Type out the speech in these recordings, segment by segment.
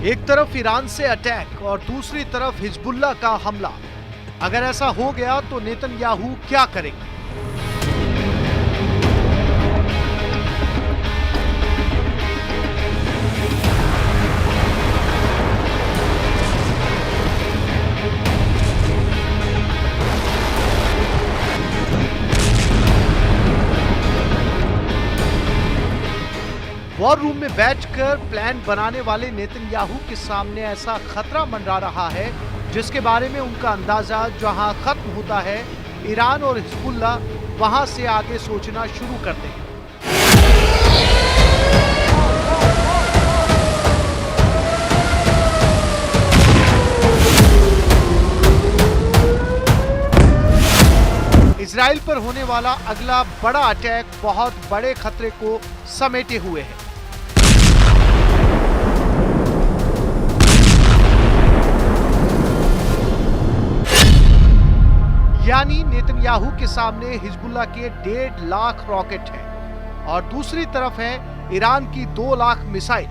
एक तरफ ईरान से अटैक और दूसरी तरफ हिजबुल्लाह का हमला। अगर ऐसा हो गया तो नेतन्याहू क्या करेंगे? वॉर रूम में बैठकर प्लान बनाने वाले नेतन्याहू के सामने ऐसा खतरा मंडरा रहा है जिसके बारे में उनका अंदाजा जहां खत्म होता है, ईरान और हिजबुल्लाह वहां से आगे सोचना शुरू करते हैं। इजराइल पर होने वाला अगला बड़ा अटैक बहुत बड़े खतरे को समेटे हुए है। यानी नेतन्याहू के सामने हिजबुल्लाह के 1.5 लाख रॉकेट हैं और दूसरी तरफ है ईरान की 2 लाख मिसाइल।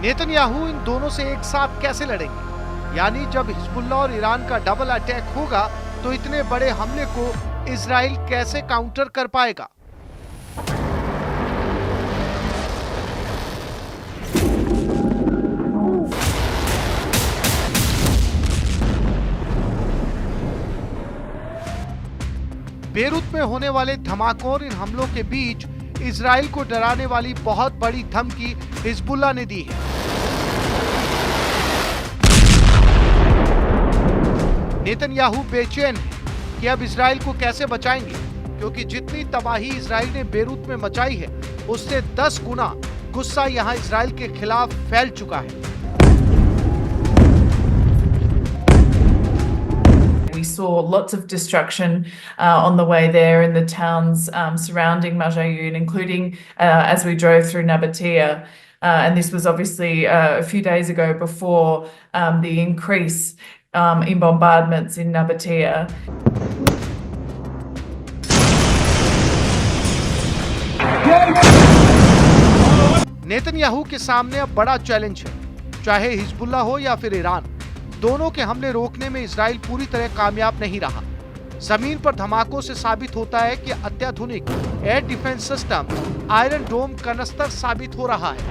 नेतन्याहू इन दोनों से एक साथ कैसे लड़ेंगे? यानी जब हिजबुल्लाह और ईरान का डबल अटैक होगा तो इतने बड़े हमले को इजराइल कैसे काउंटर कर पाएगा? बेरूत में होने वाले धमाकों और इन हमलों के बीच इजराइल को डराने वाली बहुत बड़ी धमकी हिजबुल्लाह ने दी है। नेतन्याहू बेचैन है कि अब इजराइल को कैसे बचाएंगे, क्योंकि जितनी तबाही इजराइल ने बेरूत में मचाई है उससे 10 गुना गुस्सा यहां इजराइल के खिलाफ फैल चुका है। We saw lots of destruction on the way there in the towns surrounding Marjayoun, including as we drove through Nabatea. And this was obviously a few days ago before the increase in bombardments in Nabatea. Netanyahu के सामने अब बड़ा challenge है, चाहे Hezbollah हो या फिर Iran. दोनों के हमले रोकने में इजराइल पूरी तरह कामयाब नहीं रहा। जमीन पर धमाकों से साबित होता है कि अत्याधुनिक एयर डिफेंस सिस्टम आयरन डोम कनस्तर साबित हो रहा है।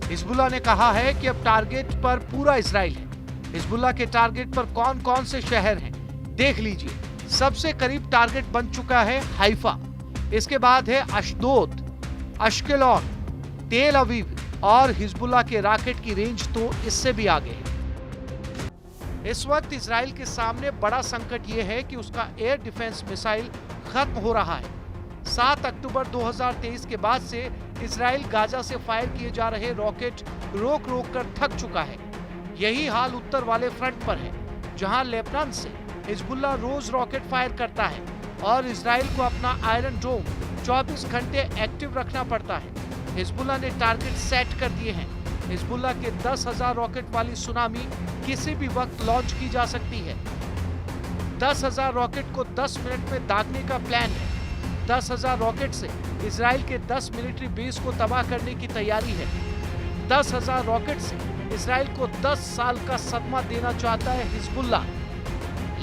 हिजबुल्लाह ने कहा है कि अब टारगेट पर पूरा इजराइल है। हिजबुल्लाह के टारगेट पर कौन कौन से शहर हैं, देख लीजिए। सबसे करीब टारगेट बन चुका है हाइफा, इसके बाद है अशदोद, अश्केलॉन, तेल अवीव और हिजबुल्लाह के रॉकेट की रेंज तो इससे भी आगे है। इस वक्त इजराइल के सामने बड़ा संकट यह है कि उसका एयर डिफेंस मिसाइल खत्म हो रहा है। 7 अक्टूबर 2023 के बाद से इजराइल गाजा से फायर किए जा रहे रॉकेट रोक रोक कर थक चुका है। यही हाल उत्तर वाले फ्रंट पर है, जहां लेबनान से हिजबुल्लाह रोज रॉकेट फायर करता है और इजराइल को अपना आयरन डोम 24 घंटे एक्टिव रखना पड़ता है। हिजबुल्लाह ने टारगेट सेट कर दिए हैं। हिजबुल्लाह के 10,000 रॉकेट वाली सुनामी किसी भी वक्त लॉन्च की जा सकती है। 10,000 रॉकेट को 10 मिनट में दागने का प्लान है। 10,000 रॉकेट से इजराइल के 10 मिलिट्री बेस को तबाह करने की तैयारी है। 10,000 रॉकेट से इजराइल को 10 साल का सदमा देना चाहता है हिजबुल्लाह।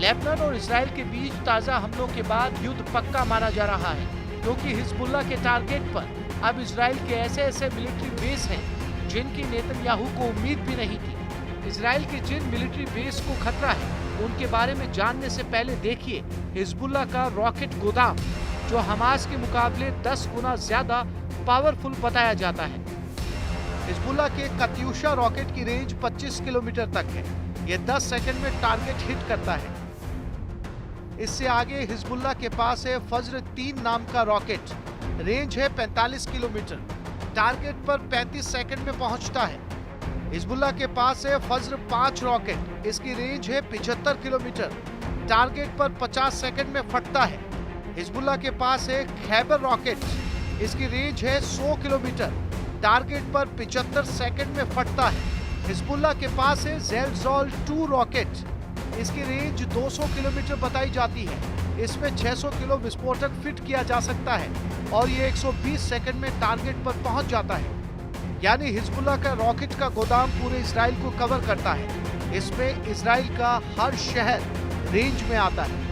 लेबनान और इजराइल के बीच ताजा हमलों के बाद युद्ध पक्का माना जा रहा है, क्योंकि हिजबुल्लाह के टारगेट पर अब इजराइल के ऐसे मिलिट्री बेस हैं जिनकी नेतन्याहू को उम्मीद भी नहीं थी। इजराइल के जिन मिलिट्री बेस को खतरा है उनके बारे में जानने से पहले देखिए हिजबुल्लाह का रॉकेट गोदाम, जो हमास के मुकाबले 10 गुना ज्यादा पावरफुल बताया जाता है। हिजबुल्लाह के कत्यूशा रॉकेट की रेंज 25 किलोमीटर तक है। यह 10 सेकंड में टारगेट हिट करता है। इससे आगे हिजबुल्लाह के पास है फज्र 3 नाम का रॉकेट, रेंज है 45 किलोमीटर, टारगेट पर 35 सेकंड में पहुंचता है। हिजबुल्लाह के पास है फज्र 5 रॉकेट, इसकी रेंज है 75 किलोमीटर, टारगेट पर 50 सेकंड में फटता है। हिजबुल्लाह के पास है खैबर रॉकेट, इसकी रेंज है 100 किलोमीटर, टारगेट पर 75 सेकंड में फटता है। हिजबुल्लाह के पास है ज़ेलज़ोल 2 रॉकेट, इसकी रेंज 200 किलोमीटर बताई जाती है, इसमें 600 किलो विस्फोटक फिट किया जा सकता है और ये 120 सेकंड में टारगेट पर पहुंच जाता है। यानी हिजबुल्लाह का रॉकेट का गोदाम पूरे इजराइल को कवर करता है। इसमें इजराइल का हर शहर रेंज में आता है।